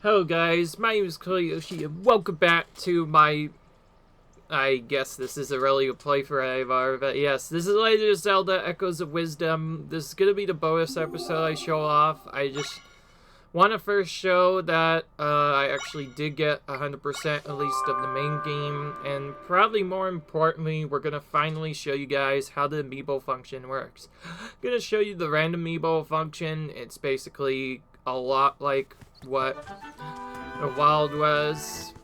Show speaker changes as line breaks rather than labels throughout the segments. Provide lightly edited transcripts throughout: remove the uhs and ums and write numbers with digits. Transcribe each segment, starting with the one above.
Hello guys, my name is Koyoshi and welcome back to my... I guess this is a really a play for Ivar, but yes, this is Legend of Zelda Echoes of Wisdom. This is gonna be the bonus episode I show off. I just want to first show that I actually did get 100% at least of the main game, and probably more importantly, we're gonna finally show you guys how the Amiibo function works. I'm gonna show you the random Amiibo function. It's basically a lot like what the Wild was.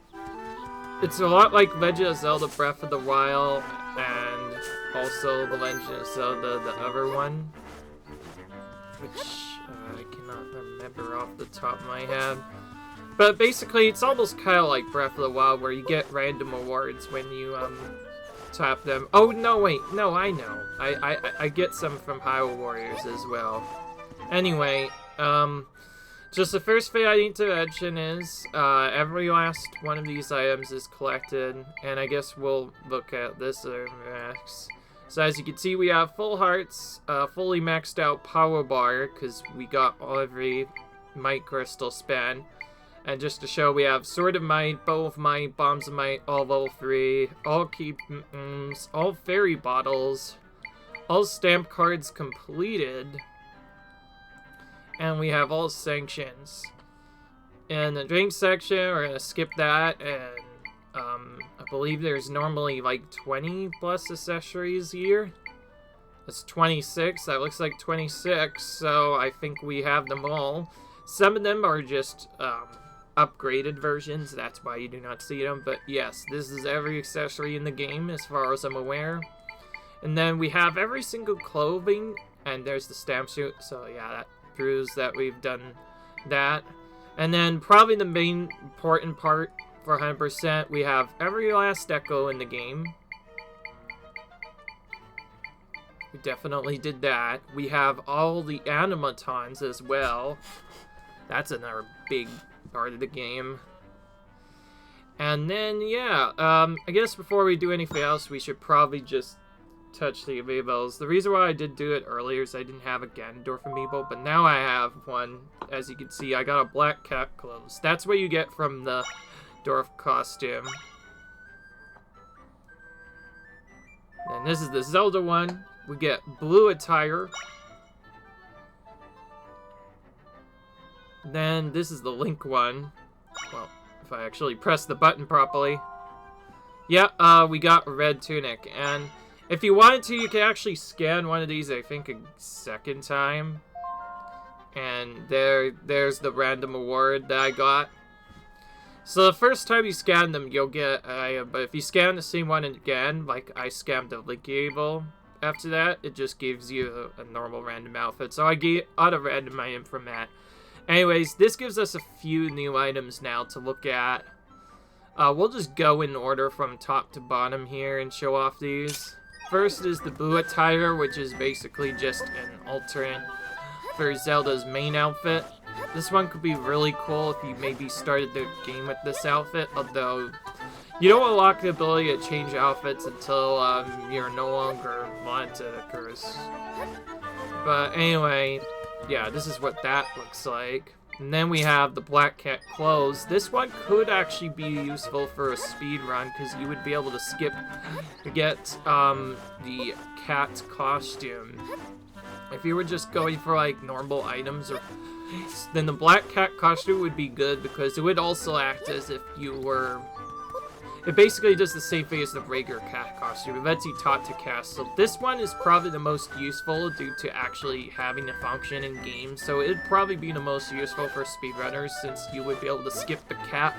It's a lot like Legend of Zelda Breath of the Wild and also the Legend of Zelda, the other one, which I cannot remember off the top of my head. But basically, it's almost kind of like Breath of the Wild, where you get random awards when you tap them. Oh no, wait, no, I know. I get some from Hyrule Warriors as well. Anyway, just the first thing I need to mention is, every last one of these items is collected, and I guess we'll look at this next. So as you can see, we have full hearts, fully maxed out power bar, because we got every might crystal span. And just to show, we have Sword of Might, Bow of Might, Bombs of Might, all level 3, all key all fairy bottles, all stamp cards completed. And we have all sanctions. In the drink section, we're gonna skip that, and I believe there's normally like 20 plus accessories here. That's 26, that looks like 26, so I think we have them all. Some of them are just upgraded versions, that's why you do not see them, but yes, this is every accessory in the game as far as I'm aware. And then we have every single clothing, and there's the stamp suit, so yeah, that proves that we've done that. And then probably the main important part for 100%, we have every last echo in the game. We definitely did that. We have all the animatrons as well. That's another big part of the game. And then yeah, I guess before we do anything else, we should probably just touch the Amiibos. The reason why I did do it earlier is I didn't have a Ganondorf Amiibo, but now I have one. As you can see, I got a black cat clothes. That's what you get from the dwarf costume. And this is the Zelda one. We get blue attire. Then this is the Link one. Well, if I actually press the button properly. Yeah, we got a red tunic, and if you wanted to, you can actually scan one of these, I think, a second time. And there's the random award that I got. So the first time you scan them, you'll get but if you scan the same one again, like I scammed the Link Amiibo, after that, it just gives you a normal random outfit. So I got a random item from that. Anyways, this gives us a few new items now to look at. We'll just go in order from top to bottom here and show off these. First is the blue attire, which is basically just an alternate for Zelda's main outfit. This one could be really cool if you maybe started the game with this outfit, although you don't unlock the ability to change outfits until you're no longer wanted, of course. But anyway, yeah, this is what that looks like. And then we have the black cat clothes. This one could actually be useful for a speed run, because you would be able to skip to get the cat costume. If you were just going for like normal items, or then the black cat costume would be good, because it would also act as if you were... It basically does the same thing as the regular cat costume. It lets you talk to cats. So this one is probably the most useful due to actually having a function in game. So it'd probably be the most useful for speedrunners, since you would be able to skip the cat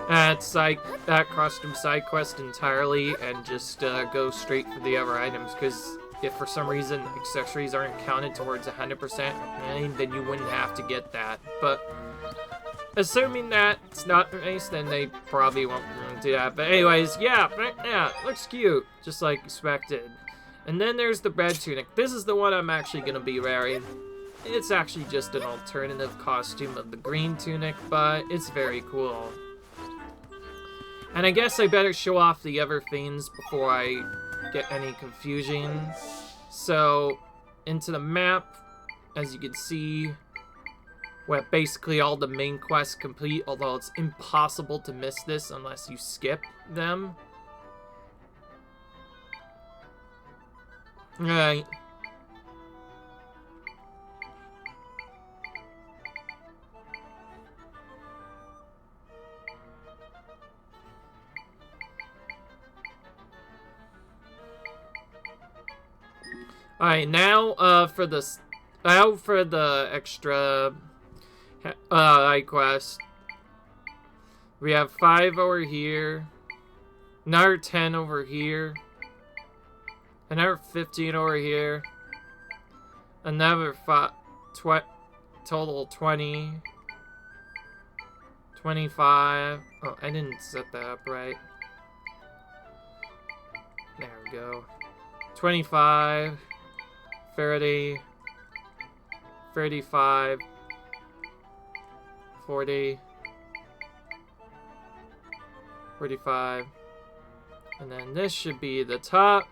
that costume side quest entirely and just go straight for the other items. Because if for some reason accessories aren't counted towards 100%, then you wouldn't have to get that. But assuming that it's not the case, then they probably won't do that. But anyways, yeah, looks cute, just like expected. And then there's the red tunic. This is the one I'm actually going to be wearing. It's actually just an alternative costume of the green tunic, but it's very cool. And I guess I better show off the other things before I get any confusion. So, into the map, as you can see, We have basically all the main quests complete, although it's impossible to miss this unless you skip them. Alright. Alright, now for the extra side quest. We have 5 over here, another 10 over here, another 15 over here, another total 20, 25. Oh, I didn't set that up right. There we go. 25, 30, 35, 40, 45, and then this should be the top.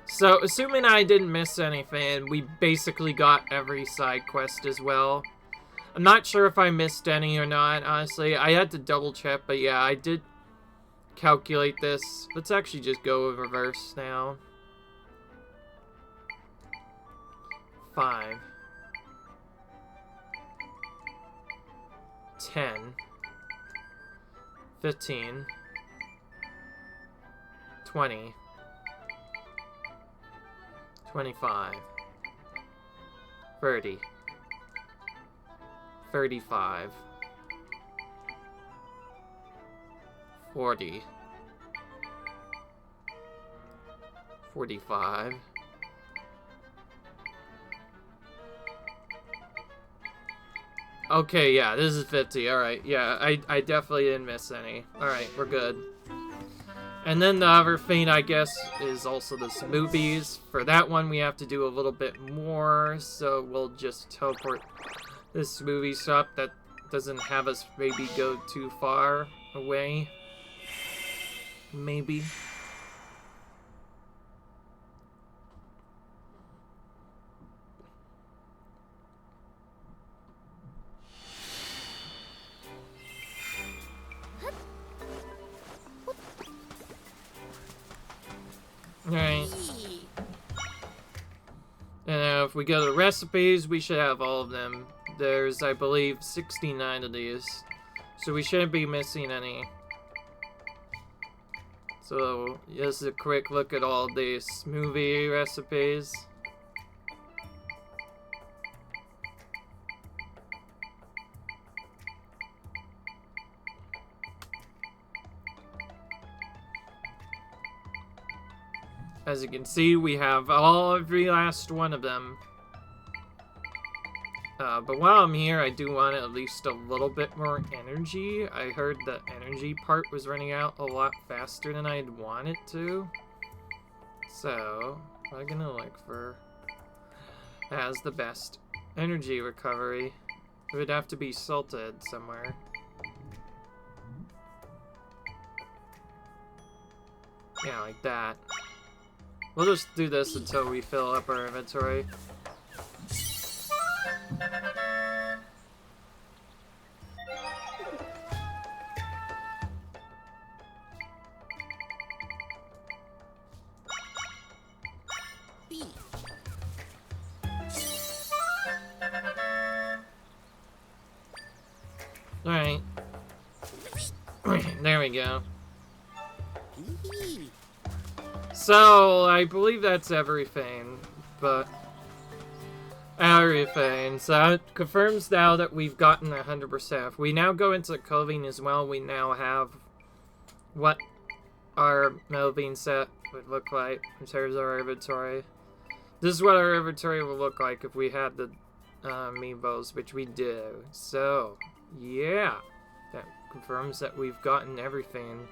So, assuming I didn't miss anything, we basically got every side quest as well. I'm not sure if I missed any or not, honestly. I had to double check, but yeah, I did calculate this. Let's actually just go in reverse now. 5, 10, 15, 20, 25, 30, 35, 40, 45, okay, yeah, this is 50. Alright, yeah, I definitely didn't miss any. Alright, we're good. And then the other thing, I guess, is also the smoothies. For that one, we have to do a little bit more, so we'll just teleport this smoothie shop that doesn't have us maybe go too far away. Maybe. Alright. And if we go to recipes, we should have all of them. There's, I believe, 69 of these. So we shouldn't be missing any. So, just a quick look at all the smoothie recipes. As you can see, we have every last one of them. But while I'm here, I do want at least a little bit more energy. I heard the energy part was running out a lot faster than I'd want it to. So, I'm gonna look for has the best energy recovery. It would have to be salted somewhere. Yeah, like that. We'll just do this until we fill up our inventory. Alright. There we go. So, I believe that's everything, but... Everything. So, that confirms now that we've gotten 100%. If we now go into clothing as well, we now have what our clothing set would look like in terms of our inventory. This is what our inventory would look like if we had the Amiibos, which we do. So, yeah. That confirms that we've gotten everything.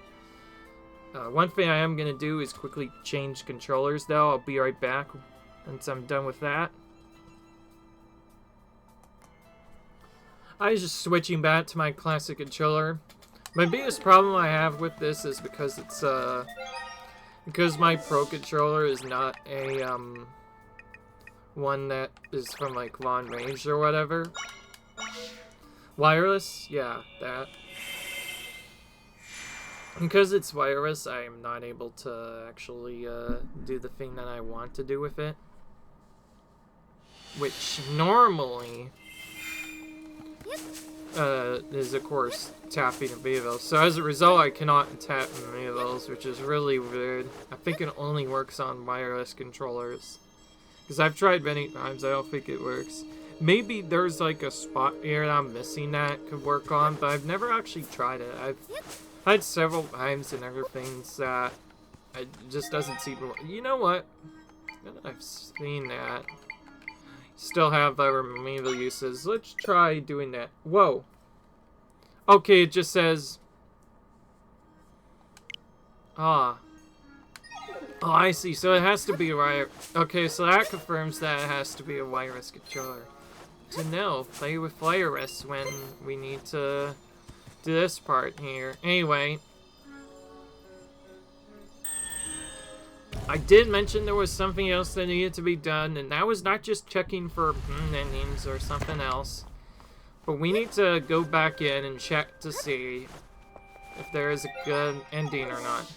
One thing I am going to do is quickly change controllers, though. I'll be right back once I'm done with that. I was just switching back to my classic controller. My biggest problem I have with this is because it's, because my Pro controller is not a, one that is from like long range or whatever. Wireless? Yeah, that. Because it's wireless, I'm not able to actually do the thing that I want to do with it. Which normally is, of course, tapping Amiibo. So as a result, I cannot tap Amiibos, which is really weird. I think it only works on wireless controllers. Because I've tried many times, I don't think it works. Maybe there's like a spot here that I'm missing that could work on, but I've never actually tried it. I've had several times and other things that it just doesn't seem to work. You know what? I've seen that. Still have other Amiibo uses. Let's try doing that. Whoa. Okay, it just says... Ah. Oh, I see. So it has to be a wire... Okay, so that confirms that it has to be a wireless controller. To know, play with wireless when we need to do this part here. Anyway. I did mention there was something else that needed to be done, and that was not just checking for endings or something else. But we need to go back in and check to see if there is a good ending or not.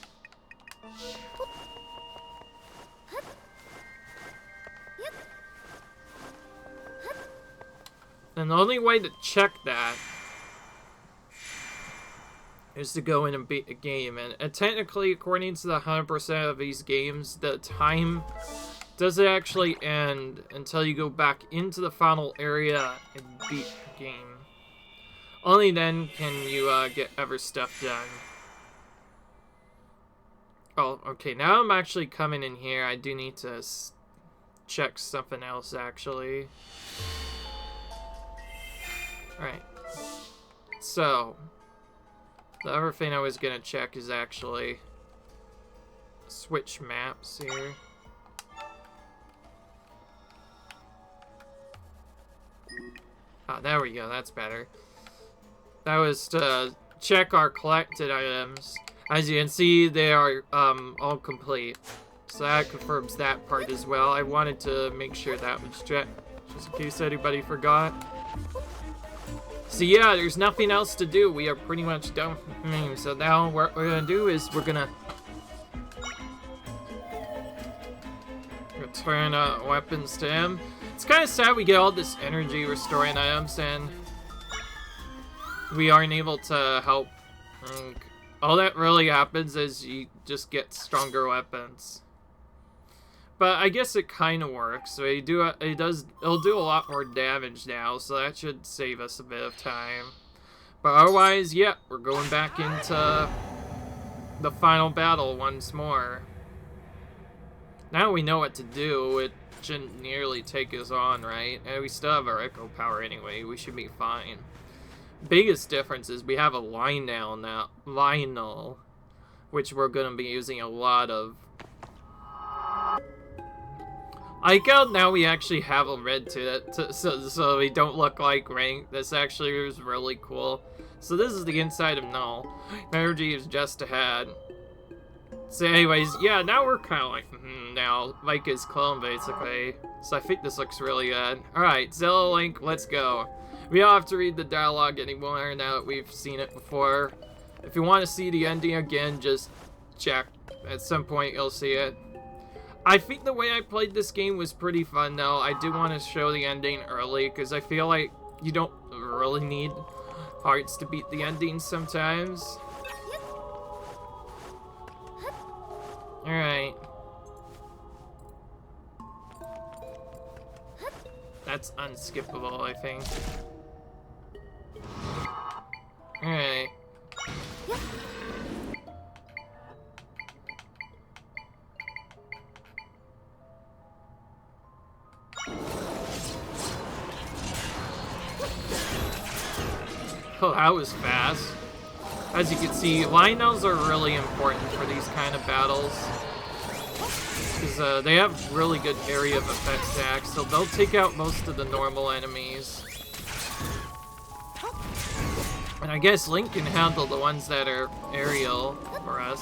And the only way to check that is to go in and beat a game. And technically, according to the 100% of these games, the time doesn't actually end until you go back into the final area and beat the game. Only then can you get other stuff done. Oh, okay, now I'm actually coming in here. I do need to check something else, actually. Alright. So, the other thing I was gonna check is actually switch maps here. Ah, there we go, that's better. That was to check our collected items. As you can see, they are all complete. So that confirms that part as well. I wanted to make sure that was checked, just in case anybody forgot. So yeah, there's nothing else to do. We are pretty much done with the game. So now what we're gonna do is we're gonna return weapons to him. It's kind of sad we get all this energy restoring items and we aren't able to help. All that really happens is you just get stronger weapons. But I guess it kind of works. So it'll do a lot more damage now, so that should save us a bit of time. But otherwise, yeah, we're going back into the final battle once more. Now we know what to do. It shouldn't nearly take us on, right? And we still have our echo power anyway. We should be fine. Biggest difference is we have a Lionel, which we're going to be using a lot of. I like how now we actually have a red to it, so we don't look like rank. This actually is really cool. So this is the inside of Null. Energy is just ahead. So anyways, yeah, now we're kind of like, now, like his clone, basically. So I think this looks really good. Alright, Zelda Link, let's go. We don't have to read the dialogue anymore now that we've seen it before. If you want to see the ending again, just check. At some point, you'll see it. I think the way I played this game was pretty fun, though. I do want to show the ending early, because I feel like you don't really need hearts to beat the ending sometimes. Alright. That's unskippable, I think. Alright. Oh, that was fast. As you can see, Lionels are really important for these kind of battles. Because they have really good area of effect stacks, so they'll take out most of the normal enemies. And I guess Link can handle the ones that are aerial for us.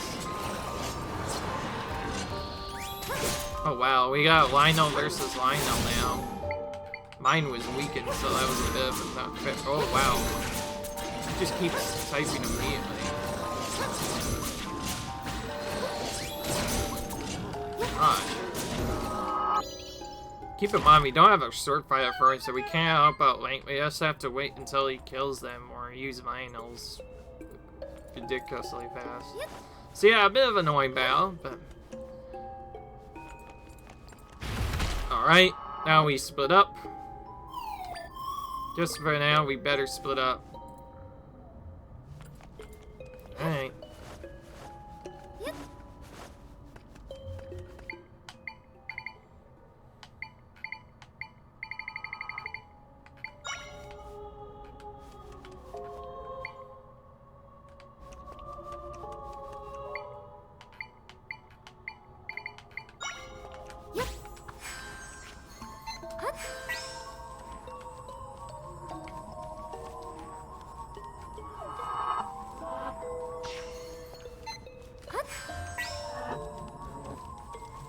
Oh wow, we got Lionel versus Lionel now. Mine was weakened, so that was a bit of a not fit. Oh wow. He just keeps typing immediately. Gosh. Keep in mind, we don't have a sword fighter for him, so we can't help out Link. We just have to wait until he kills them or use Lionel's ridiculously fast. So yeah, a bit of an annoying battle, but... Alright, now we split up. Just for now, we better split up. Alright.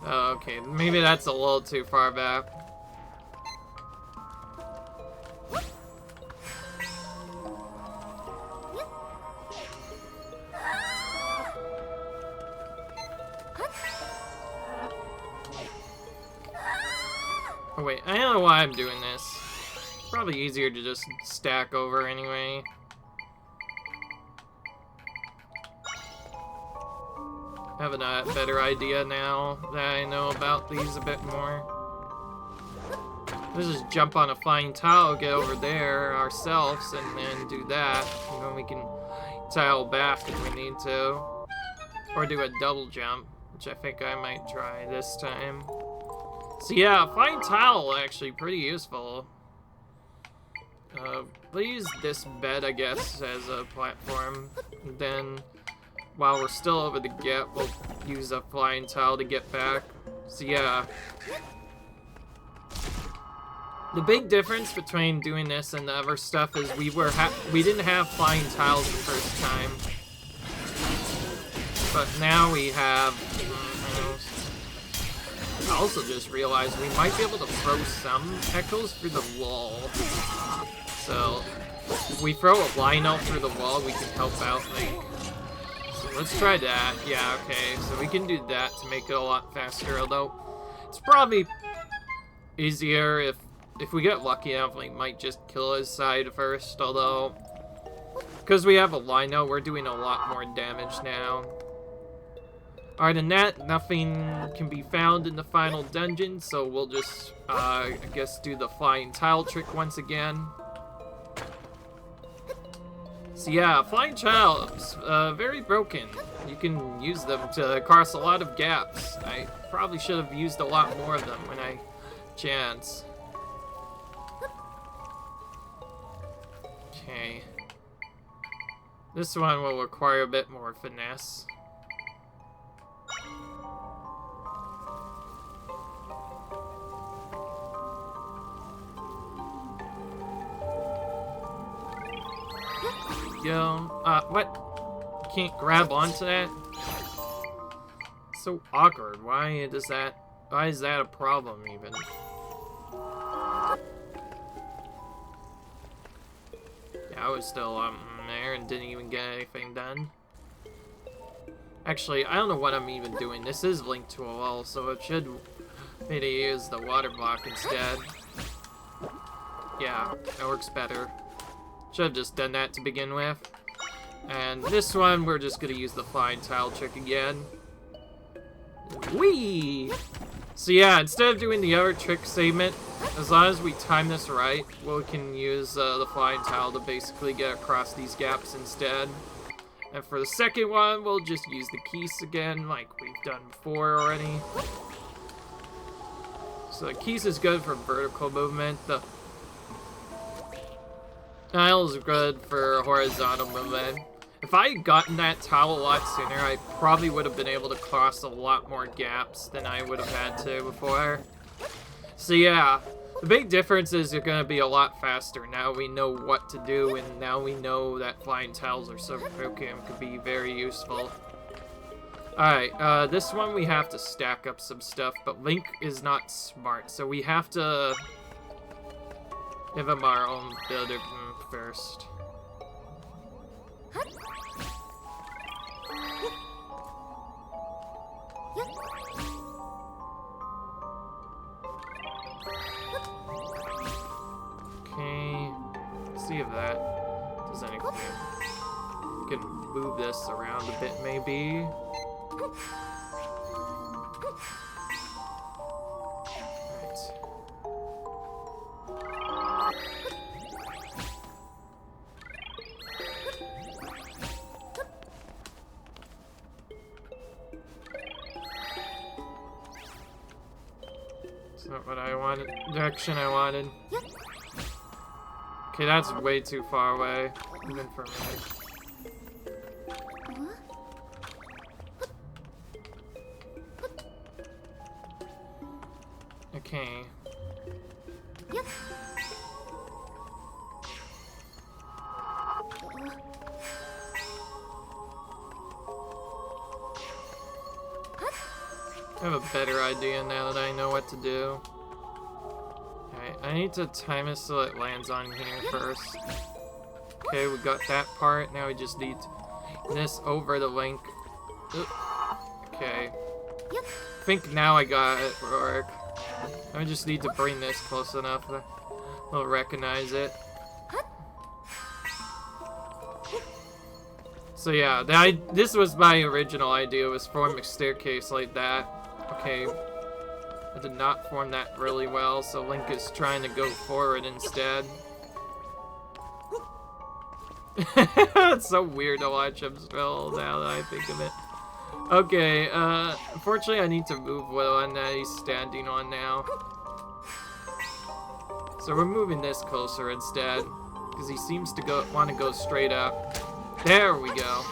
Oh, okay, maybe that's a little too far back. Oh wait, I don't know why I'm doing this. Probably easier to just stack over anyway. Having a better idea now that I know about these a bit more. Let's just jump on a flying tile, get over there ourselves, and then do that. And then we can tile back if we need to. Or do a double jump, which I think I might try this time. So yeah, flying tile actually pretty useful. Please use this bed, I guess, as a platform. And then, while we're still over the gap, we'll use a flying tile to get back. So yeah. The big difference between doing this and the other stuff is we didn't have flying tiles the first time. But now we have... I also just realized we might be able to throw some echoes through the wall. So, if we throw a Lionel through the wall, we can help out Link. So let's try that. Yeah, okay. So we can do that to make it a lot faster, although it's probably easier if we get lucky enough, Link might just kill his side first, although because we have a Lionel, we're doing a lot more damage now. Alright, than that, nothing can be found in the final dungeon, so we'll just, I guess, do the flying tile trick once again. So yeah, flying tiles, very broken. You can use them to cross a lot of gaps. I probably should have used a lot more of them when I chance. Okay. This one will require a bit more finesse. Go. What? Can't grab onto that? So awkward. Why is that a problem even? Yeah, I was still there and didn't even get anything done. Actually, I don't know what I'm even doing. This is linked to a wall, so it should maybe use the water block instead. Yeah, that works better. Should have just done that to begin with. And this one, we're just gonna use the flying tile trick again. Whee! So yeah, instead of doing the other trick segment, as long as we time this right, we can use the flying tile to basically get across these gaps instead. And for the second one, we'll just use the keys again, like we've done before already. So the keys is good for vertical movement. The tile is good for horizontal movement. If I had gotten that tile a lot sooner, I probably would have been able to cross a lot more gaps than I would have had to before. So yeah, the big difference is you're going to be a lot faster. Now we know what to do, and now we know that flying tiles are so broken and could be very useful. Alright, this one we have to stack up some stuff, but Link is not smart, so we have to give him our own builder first. Okay, let's see if that does anything. We can move this around a bit, maybe. That's not what I wanted. Direction I wanted. Okay, that's way too far away, even for me. Okay. I have a better idea now that I know what to do. Alright, I need to time it so it lands on here first. Okay, we got that part. Now we just need this over the Link. Okay. I think now I got it for work. I just need to bring this close enough that they'll recognize it. So yeah, this was my original idea, was form a staircase like that. Okay, I did not form that really well, so Link is trying to go forward instead. It's so weird to watch him spell now that I think of it. Okay, unfortunately I need to move one that he's standing on now. So we're moving this closer instead, because he seems to want to go straight up. There we go.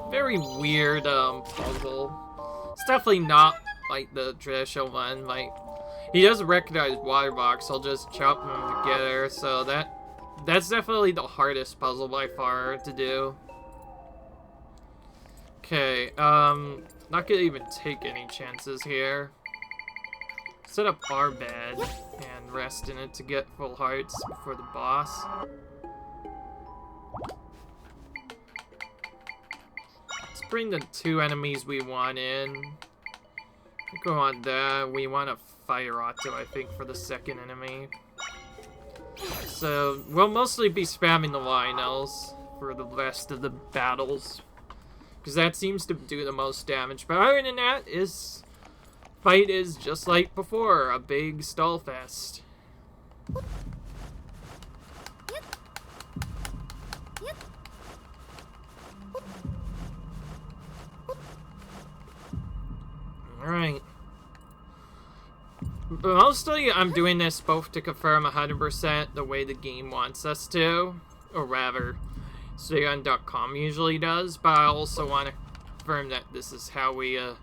Very weird, puzzle. It's definitely not like the traditional one. Like, he doesn't recognize water box, I'll just chop them together, so that's definitely the hardest puzzle by far to do. Okay, not gonna even take any chances here. Set up our bed and rest in it to get full hearts before the boss. Let's bring the 2 enemies we want in. I think we want that. We want a Fire Auto, I think, for the second enemy. So, we'll mostly be spamming the Lionels for the rest of the battles, because that seems to do the most damage. But other than that, fight is just like before, a big stall fest. Alright. Mostly, I'm doing this both to confirm 100% the way the game wants us to, or rather, Seigan.com usually does, but I also want to confirm that this is how we, I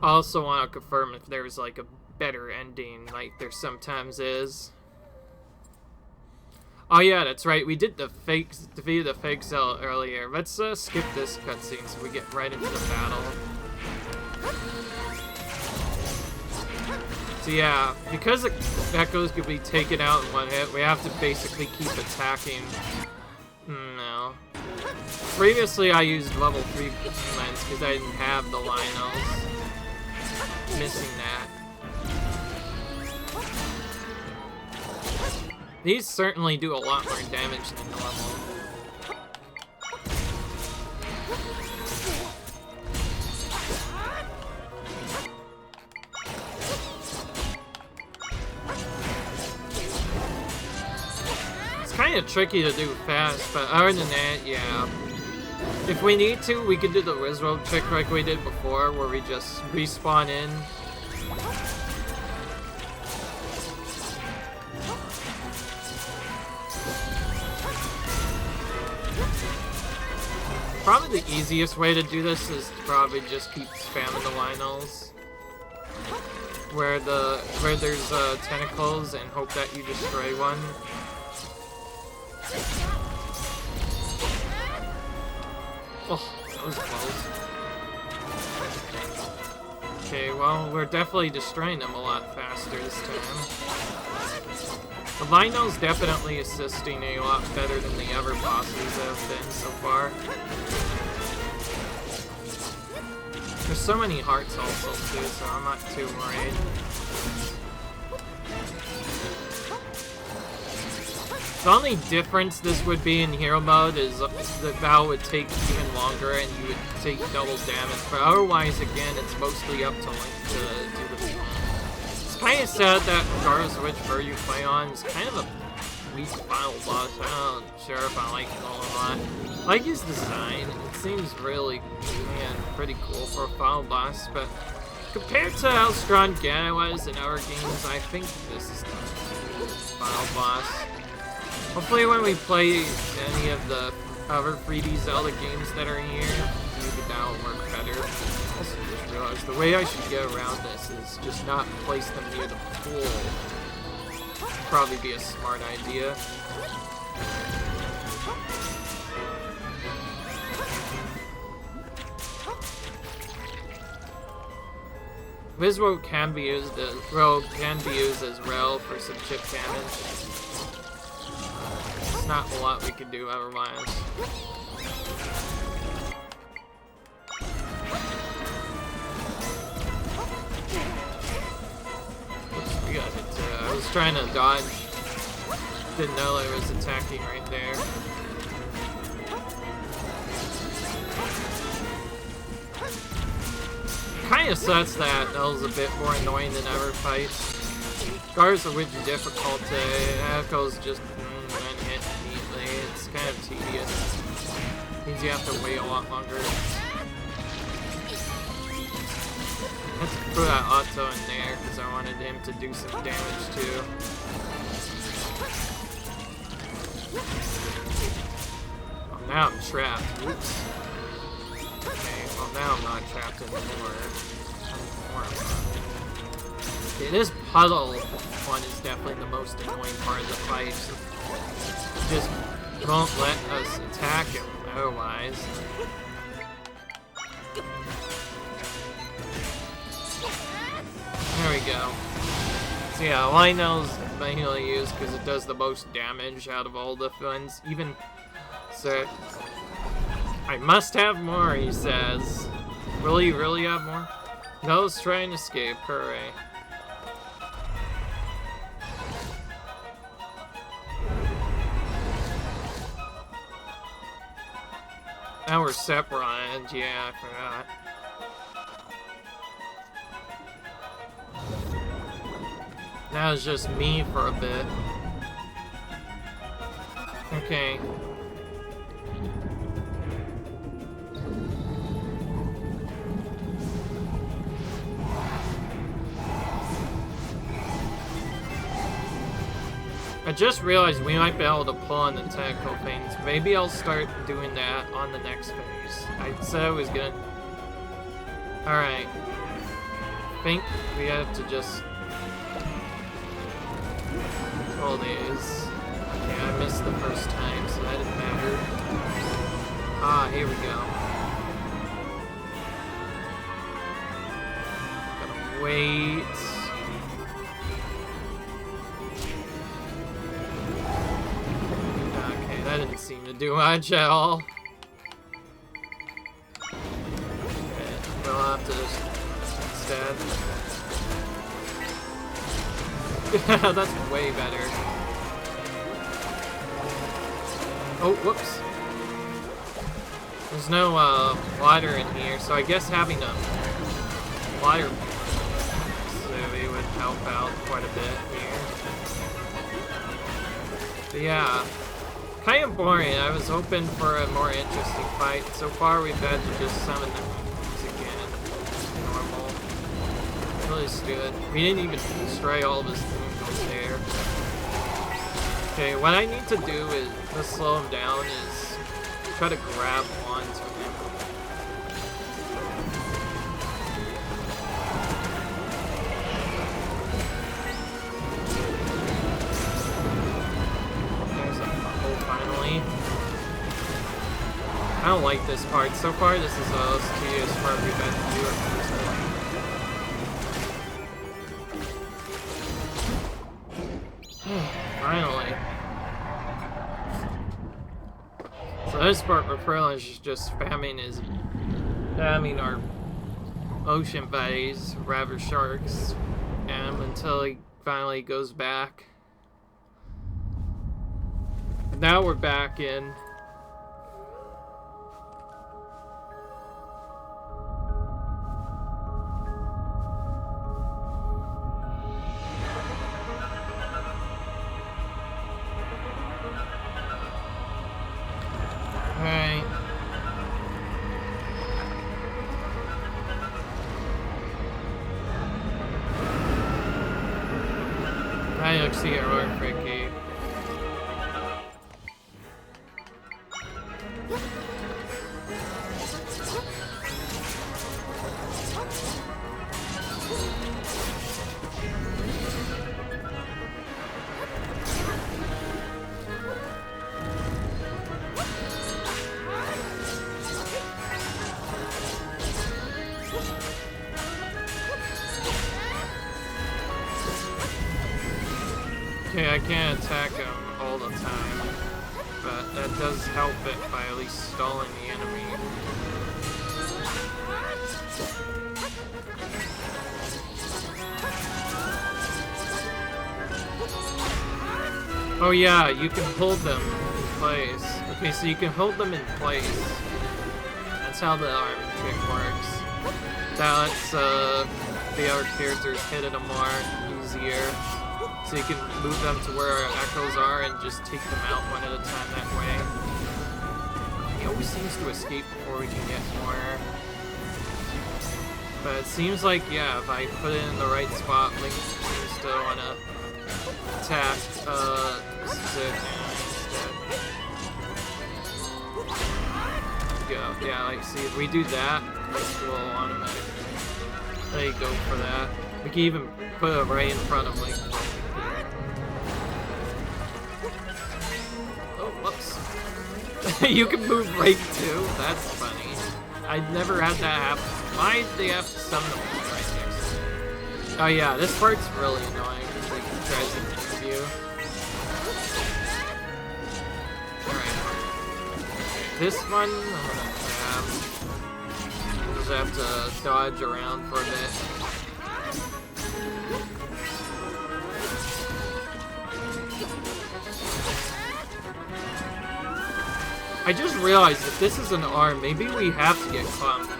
also want to confirm if there's, like, a better ending, like there sometimes is. Oh yeah, that's right, we did defeated the fake cell earlier. Let's, skip this cutscene so we get right into the battle. So yeah, because the echoes could be taken out in one hit, we have to basically keep attacking. No. Previously I used level 3 lens because I didn't have the Lionels. Missing that. These certainly do a lot more damage than the level. Kind of tricky to do fast, but other than that, yeah. If we need to, we could do the Wizrobe trick like we did before, where we just respawn in. Probably the easiest way to do this is to probably just keep spamming the Lionels. Where there's tentacles, and hope that you destroy one. Oh, That was close. Okay, well, we're definitely destroying them a lot faster this time. The Lionel's definitely assisting a lot better than the other bosses have been so far. There's so many hearts also too, so I'm not too worried. The only difference this would be in hero mode is the battle would take even longer and you would take double damage, but otherwise, again, it's mostly up to Link to do the beat. It's kind of sad that regardless of which version you play on, it's kind of a weak final boss. I'm not sure if I like it all a lot. I like his design. It seems really pretty cool for a final boss, but compared to how strong Ganon was in other games, I think this is the final boss. Hopefully when we play any of the other 3D Zelda games that are here, maybe that'll work better. I also just realized the way I should get around this is just not place them near the pool. Probably be a smart idea. This road can be used as rail for some chip damage. There's not a lot we can do otherwise. Oops, we got hit. I was trying to dodge. Didn't know I was attacking right there. Kinda sucks that was a bit more annoying than other fights. Regardless of which difficulty, Echo's just one hit neatly. It's kind of tedious. Means you have to wait a lot longer. Let's put that Otto in there because I wanted him to do some damage too. Oh, now I'm trapped. Oops. Okay, well now I'm not trapped anymore. Okay, this puzzle one is definitely the most annoying part of the fight. Just won't let us attack him otherwise. There we go. So yeah, Lionel's mainly used because it does the most damage out of all the ones. Even so, I must have more, he says. Will you really have more? No, let's try and escape. Hooray. Now we're separated. Yeah, I forgot. Now it's just me for a bit. Okay. I just realized we might be able to pull on the technical things. Maybe I'll start doing that on the next phase. I said I was gonna... Alright. I think we have to just... pull these. Okay, I missed the first time, so that didn't matter. Ah, here we go. Gotta wait... That didn't seem to do much at all. Okay, we'll have to just instead. That's way better. Oh, whoops. There's no water in here, so I guess having a water so would help out quite a bit here. But yeah. Kind of boring. I was hoping for a more interesting fight. So far, we've had to just summon them again. Normal. Really stupid. We didn't even destroy all this thing there. Okay, what I need to do is to slow him down is try to grab onto him. I don't like this part. So far, this is the most tedious part we've had to do at this point. Finally. So this part where Perlin is just spamming our ocean buddies, rabbit sharks, until he finally goes back. Now we're back in. Alright. I don't see a roar for a cave. Okay, I can't attack him all the time, but that does help it by at least stalling the enemy. Oh yeah, you can hold them in place. Okay, so you can hold them in place. That's how the arm trick works. That lets the other characters hit it more easier. So you can move them to where our echoes are and just take them out one at a time that way. He always seems to escape before we can get more. But it seems like, yeah, if I put it in the right spot, Link seems to want to attack Zig instead. Go. Yeah, like, see, if we do that, this will automatically. There you go for that. We can even put it right in front of Link. Whoops. You can move right too? That's funny. I've never had that happen. Why do they have to summon them right next to me? Oh yeah, this part's really annoying because they can try to move you. Alright. This one, I'm gonna grab. We'll just have to dodge around for a bit. I just realized if this is an arm, maybe we have to get clumped.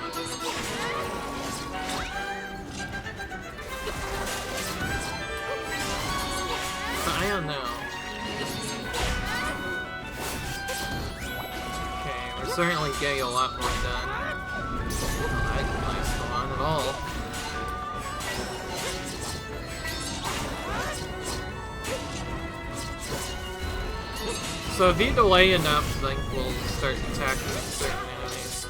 I don't know. Okay, we're certainly getting a lot more done. Oh, that's nice, not at all. So if you delay enough, Link will start attacking certain enemies.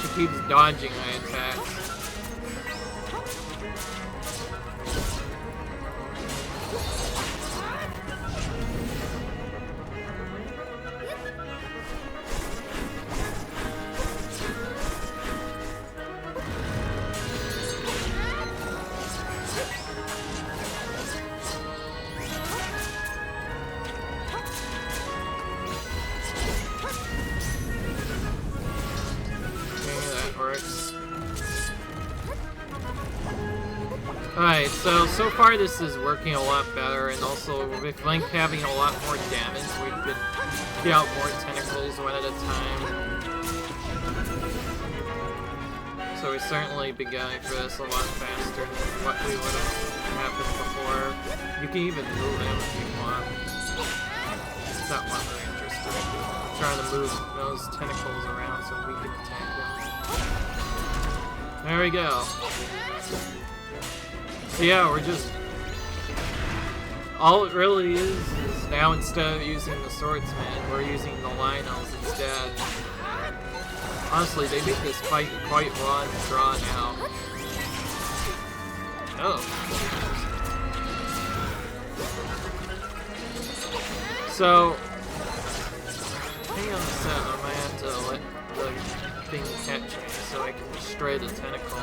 She keeps dodging my attacks. Alright, so far this is working a lot better, and also with Link having a lot more damage, we could get out more tentacles one at a time. So we've certainly been going for this a lot faster than what we would have happened before. You can even move him if you want. It's not one very interesting. I'm trying to move those tentacles around so we can attack them. There we go. So yeah, we're just... All it really is now instead of using the swordsman, we're using the Lionels instead. Honestly, they make this fight quite drawn out. Oh. So, hang on a second, I might have to let the thing catch me so I can destroy the tentacle.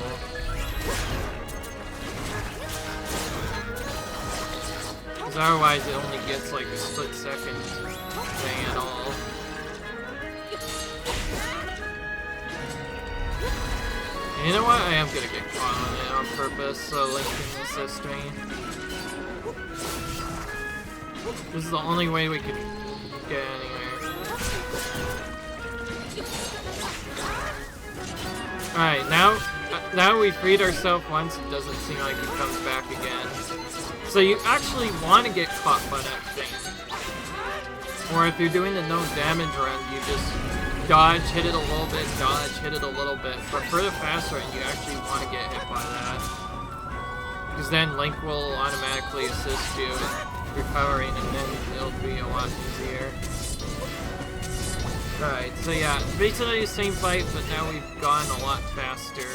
Because otherwise it only gets like a split second thing at all. And you know what? I am gonna get caught on it on purpose, so Link can assist me. This is the only way we can get anywhere. Alright, now we freed ourselves once, it doesn't seem like it comes back again. So you actually want to get caught by that thing. Or if you're doing the no damage run, you just dodge, hit it a little bit, dodge, hit it a little bit. But for the fast run, you actually want to get hit by that. Because then Link will automatically assist you in recovering, and then it'll be a lot easier. Right, so yeah, basically the same fight, but now we've gone a lot faster.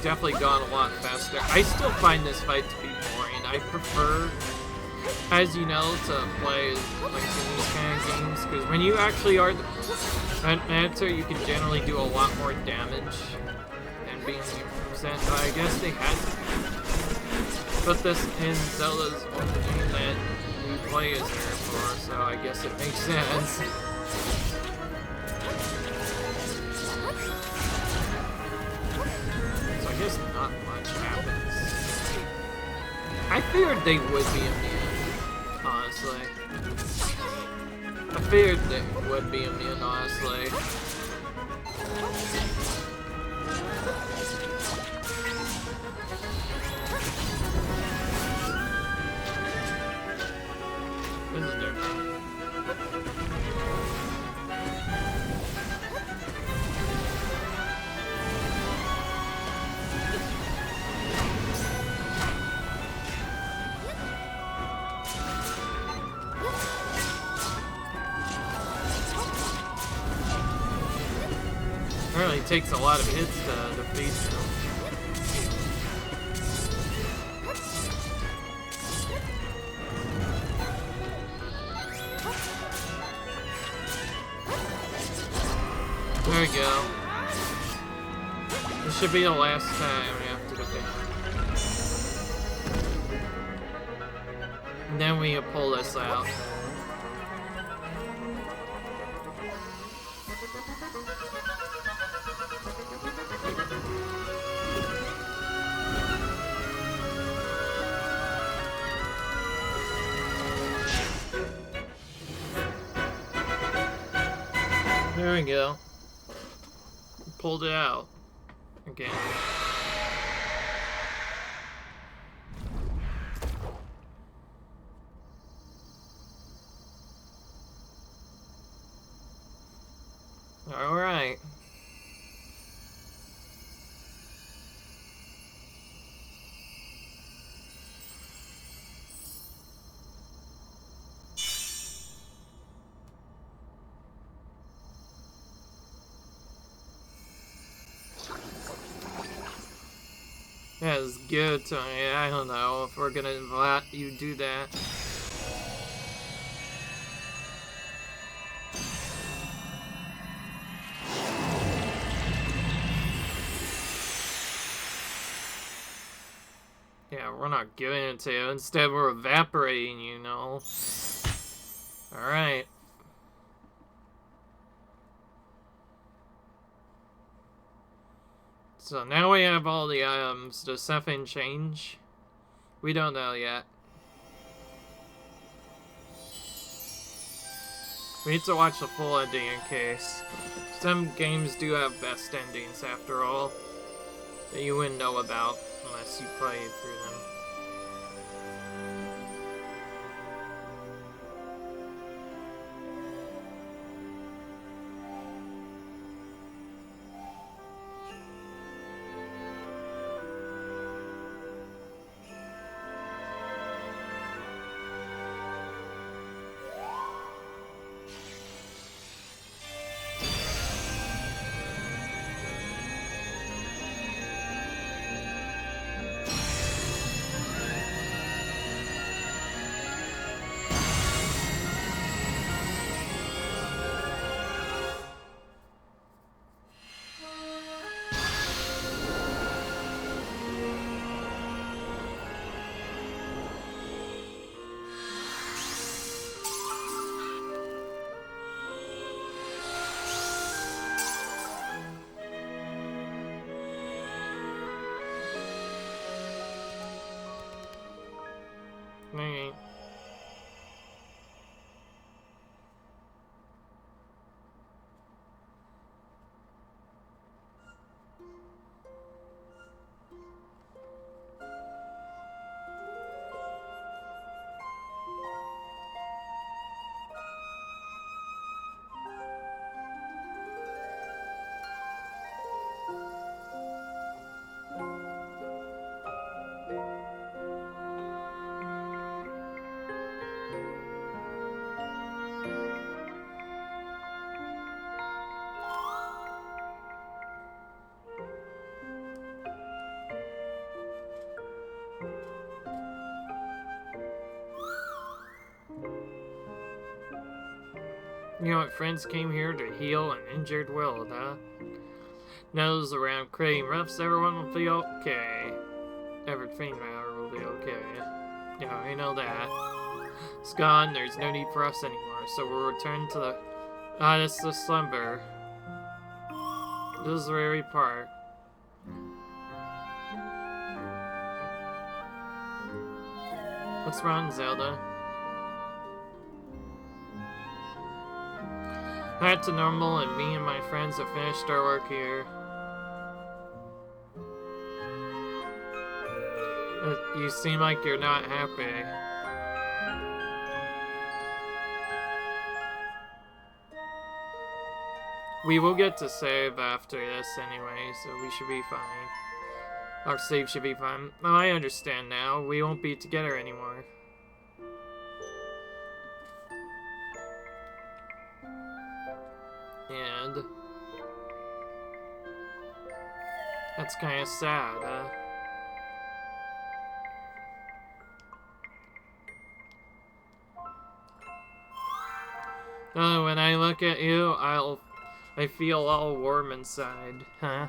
Definitely gone a lot faster. I still find this fight to be boring. I prefer, as you know, to play like in these kind of games, because when you actually are the Mancer, you can generally do a lot more damage than being percent. But I guess they had to put this in Zelda's only game that we play as her for, so I guess it makes sense. I guess not much happens. I figured they would be immune, honestly. I figured they would be immune, honestly. This is different. Apparently it takes a lot of hits to defeat him. There we go. This should be the last time we have to defeat him. And then we pull this out. There we go. Pulled it out. Again. Alright. Yeah, it's good, Tony. I don't know if we're gonna let you do that. Yeah, we're not giving it to you. Instead, we're evaporating, you know. Alright. So now we have all the items. Does something change? We don't know yet. We need to watch the full ending in case. Some games do have best endings after all, that you wouldn't know about unless you play through them. Alright. You know what, friends came here to heal an injured world, huh? Nose around creating roughs, everyone will be okay. Everything matter will be okay. Yeah, we know that. It's gone, there's no need for us anymore, so we'll return to the honest of slumber. This is where we part. What's wrong, Zelda? Back to normal, and me and my friends have finished our work here. You seem like you're not happy. We will get to save after this anyway, so we should be fine. Our save should be fine. Oh, I understand now. We won't be together anymore. And that's kind of sad, huh? Oh, when I look at you, I feel all warm inside, huh?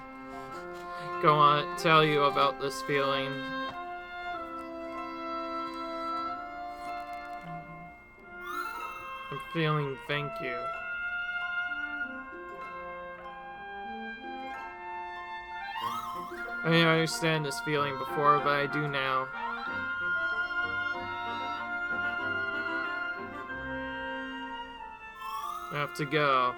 Go on, tell you about this feeling. I'm feeling thank you. I didn't understand this feeling before, but I do now. I have to go.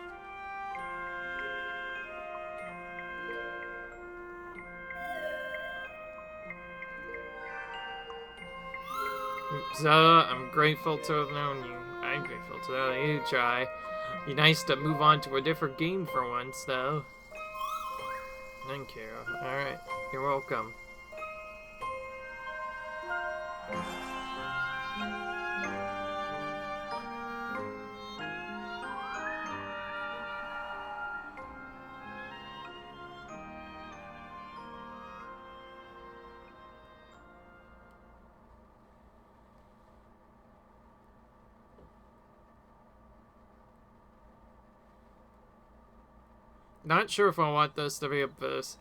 Zelda, I'm grateful to have known you. I'm grateful to know you try. Be nice to move on to a different game for once, though. Thank you. Alright, you're welcome. Not sure if I want this to be a boost.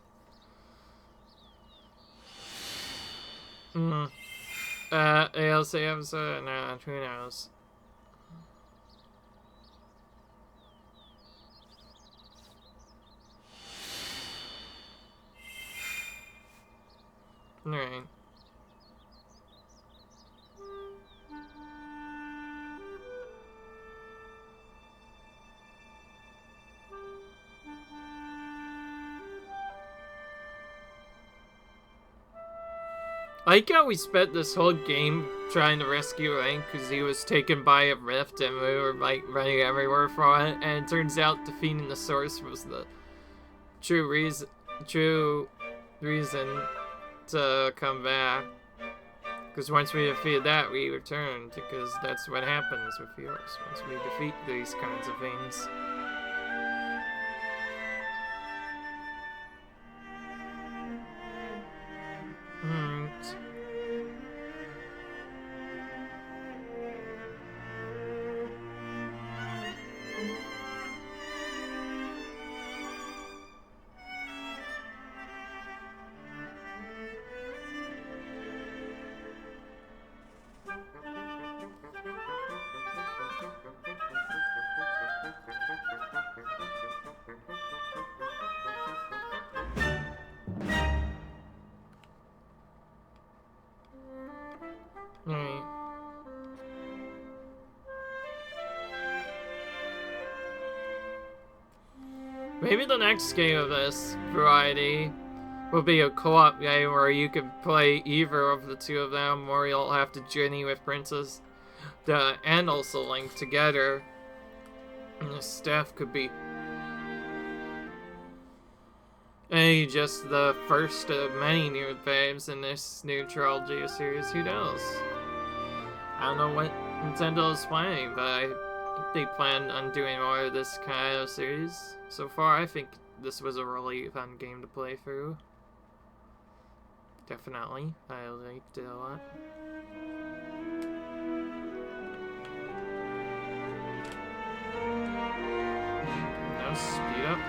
ALC episode? Nah, who knows? Alright. I like how we spent this whole game trying to rescue Link because he was taken by a rift and we were like running everywhere for it, and it turns out defeating the source was the true reason to come back. Because once we defeated that, we returned, because that's what happens with heroes once we defeat these kinds of things. Maybe the next game of this variety will be a co-op game where you can play either of the two of them, or you'll have to journey with Princess and also Link together. And the staff could be just the first of many new games in this new trilogy series. Who knows? I don't know what Nintendo is planning, but I think they plan on doing more of this kind of series. So far, I think this was a really fun game to play through. Definitely. I liked it a lot. No speed up.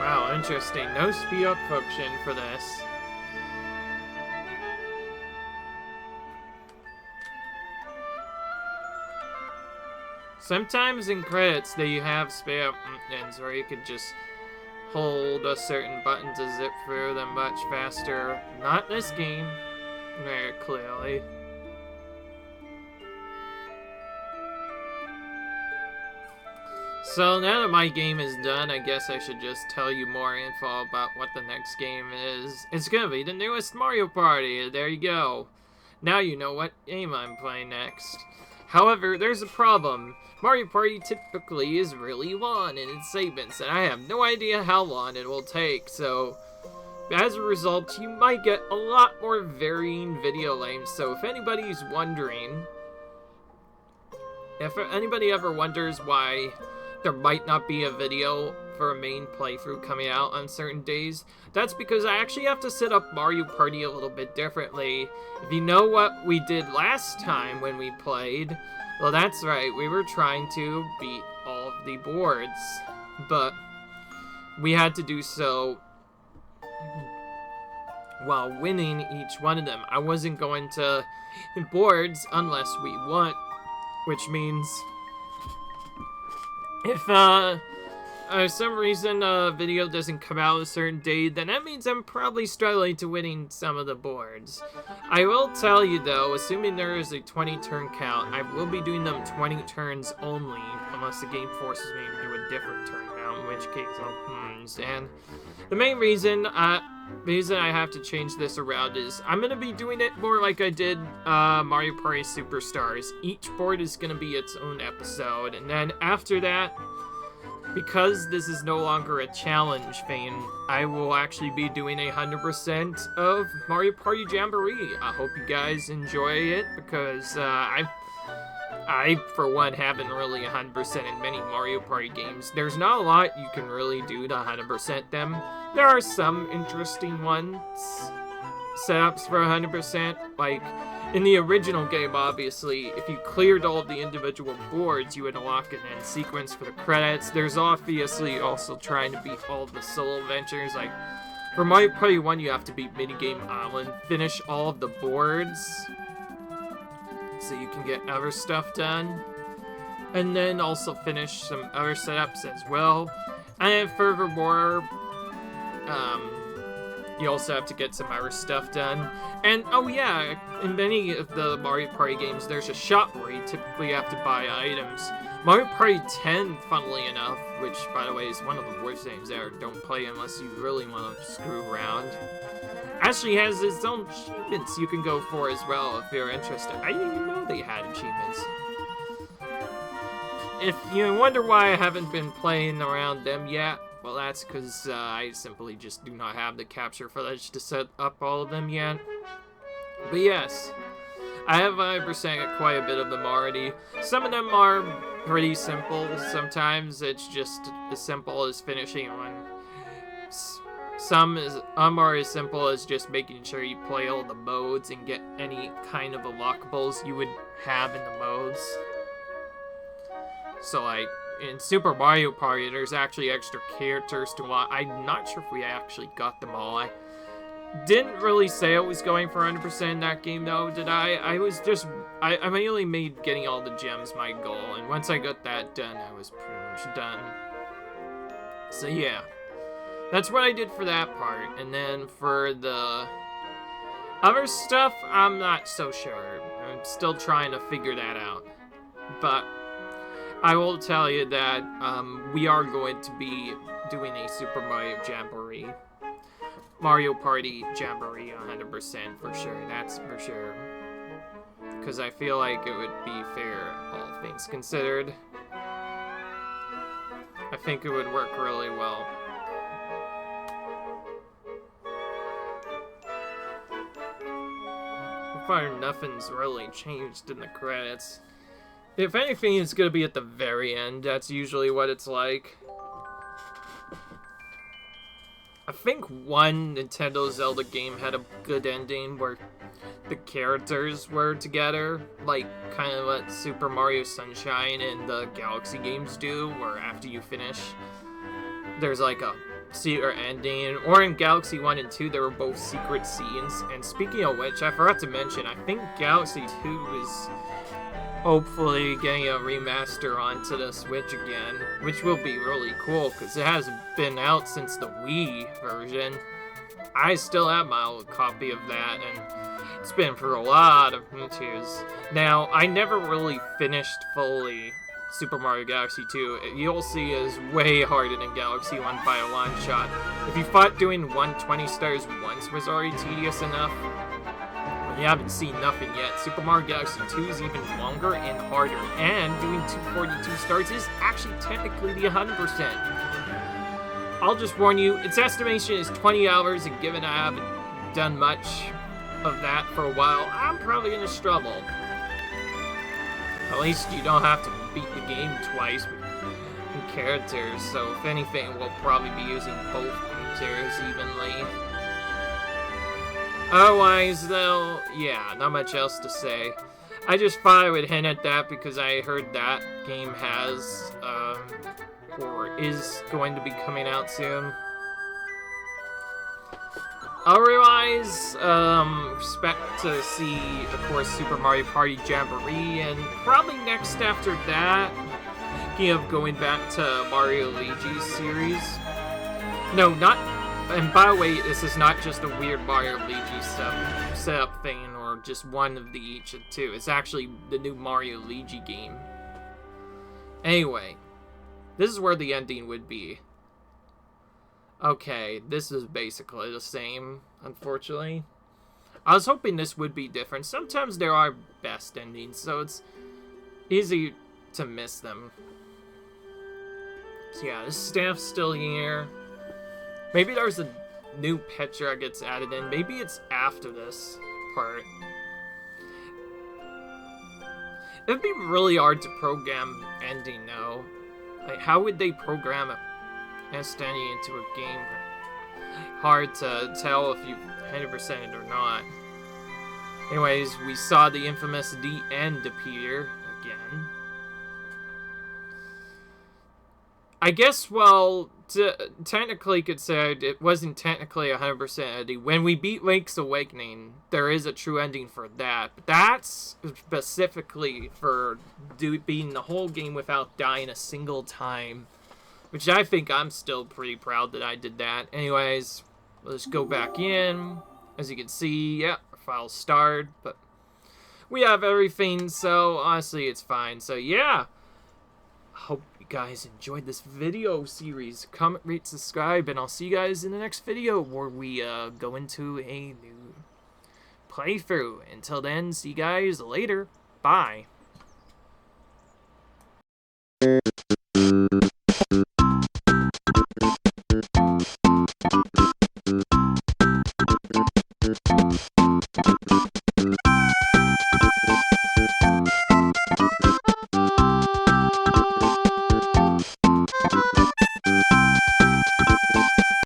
Wow, interesting. No speed up function for this. Sometimes in credits they have speed up buttons where you could just hold a certain button to zip through them much faster. Not this game, very clearly. So now that my game is done, I guess I should just tell you more info about what the next game is. It's gonna be the newest Mario Party. There you go. Now you know what game I'm playing next. However, there's a problem. Mario Party typically is really long in its segments, and I have no idea how long it will take, so as a result, you might get a lot more varying video lengths. So if anybody's wondering, if anybody ever wonders why there might not be a video for a main playthrough coming out on certain days, that's because I actually have to set up Mario Party a little bit differently. If you know what we did last time when we played, well, that's right, we were trying to beat all of the boards, but we had to do so while winning each one of them. I wasn't going to hit boards unless we won, which means if for some reason a video doesn't come out a certain day, then that means I'm probably struggling to winning some of the boards. I will tell you though, assuming there is a 20 turn count, I will be doing them 20 turns only, unless the game forces me to do a different turn count, in which case I'll and the main reason I have to change this around is I'm going to be doing it more like I did Mario Party Superstars. Each board is going to be its own episode, and then after that, because this is no longer a challenge thing, I will actually be doing 100% of Mario Party Jamboree. I hope you guys enjoy it, because I, for one, haven't really 100% in many Mario Party games. There's not a lot you can really do to 100% them. There are some interesting ones, setups for 100%, like in the original game, obviously, if you cleared all of the individual boards, you would unlock an end sequence for the credits. There's obviously also trying to beat all of the solo adventures, like for Mario Party 1, you have to beat Minigame Island, finish all of the boards, so you can get other stuff done, and then also finish some other setups as well. And then furthermore, you also have to get some other stuff done. And oh yeah, in many of the Mario Party games, there's a shop where you typically have to buy items. Mario Party 10, funnily enough, which by the way is one of the worst games ever, don't play unless you really want to screw around, actually has its own achievements you can go for as well if you're interested. I didn't even know they had achievements. If you wonder why I haven't been playing around them yet, well, that's because I simply just do not have the capture footage to set up all of them yet. But yes, I have 100% quite a bit of them already. Some of them are pretty simple. Sometimes it's just as simple as finishing one. Some are as simple as just making sure you play all the modes and get any kind of unlockables you would have in the modes. So like, in Super Mario Party, there's actually extra characters to unlock. I'm not sure if we actually got them all. I didn't really say I was going for 100% in that game though, did I? I mainly made getting all the gems my goal, and once I got that done, I was pretty much done. So yeah. That's what I did for that part, and then for the other stuff, I'm not so sure. I'm still trying to figure that out. But I will tell you that we are going to be doing a Super Mario Jamboree. Mario Party Jamboree 100% for sure, that's for sure. Because I feel like it would be fair, all things considered. I think it would work really well. So far, nothing's really changed in the credits. If anything, it's gonna be at the very end. That's usually what it's like. I think one Nintendo Zelda game had a good ending where the characters were together, like kind of what Super Mario Sunshine and the Galaxy games do, where after you finish, there's like a secret ending. Or in Galaxy 1 and 2, there were both secret scenes. And speaking of which, I forgot to mention, I think Galaxy 2 is hopefully getting a remaster onto the Switch again, which will be really cool because it hasn't been out since the Wii version. I still have my old copy of that, and it's been for a lot of years. Now, I never really finished fully Super Mario Galaxy 2. You'll see is way harder than Galaxy 1 by a long shot. If you thought doing 120 stars once was already tedious enough, you haven't seen nothing yet. Super Mario Galaxy 2 is even longer and harder, and doing 242 stars is actually technically the 100%. I'll just warn you, its estimation is 20 hours, and given I haven't done much of that for a while, I'm probably gonna struggle. At least you don't have to beat the game twice with characters, so if anything, we'll probably be using both characters evenly. Otherwise, though, yeah, not much else to say. I just thought I would hint at that because I heard that game has, or is going to be coming out soon. Otherwise, expect to see, of course, Super Mario Party Jamboree, and probably next after that, thinking of going back to Mario Luigi's series. No, not... And by the way, this is not just a weird Mario Luigi setup thing, or just one of the each of two. It's actually the new Mario Luigi game. Anyway, this is where the ending would be. Okay, this is basically the same, unfortunately. I was hoping this would be different. Sometimes there are best endings, so it's easy to miss them. So yeah, this staff's still here. Maybe there's a new picture that gets added in. Maybe it's after this part. It'd be really hard to program ending, though. Like, how would they program an ending into a game? Hard to tell if you've 100%ed or not. Anyways, we saw the infamous The End appear again. I guess, well, technically considered, it wasn't technically 100% ending. When we beat Link's Awakening, there is a true ending for that. But that's specifically for beating the whole game without dying a single time. Which I think I'm still pretty proud that I did that. Anyways, let's go back in. As you can see, yeah, our file's starred, but we have everything, so honestly, it's fine. So yeah, hope you guys enjoyed this video series. Comment, rate, subscribe, and I'll see you guys in the next video where we go into a new playthrough. Until then, see you guys later. Bye.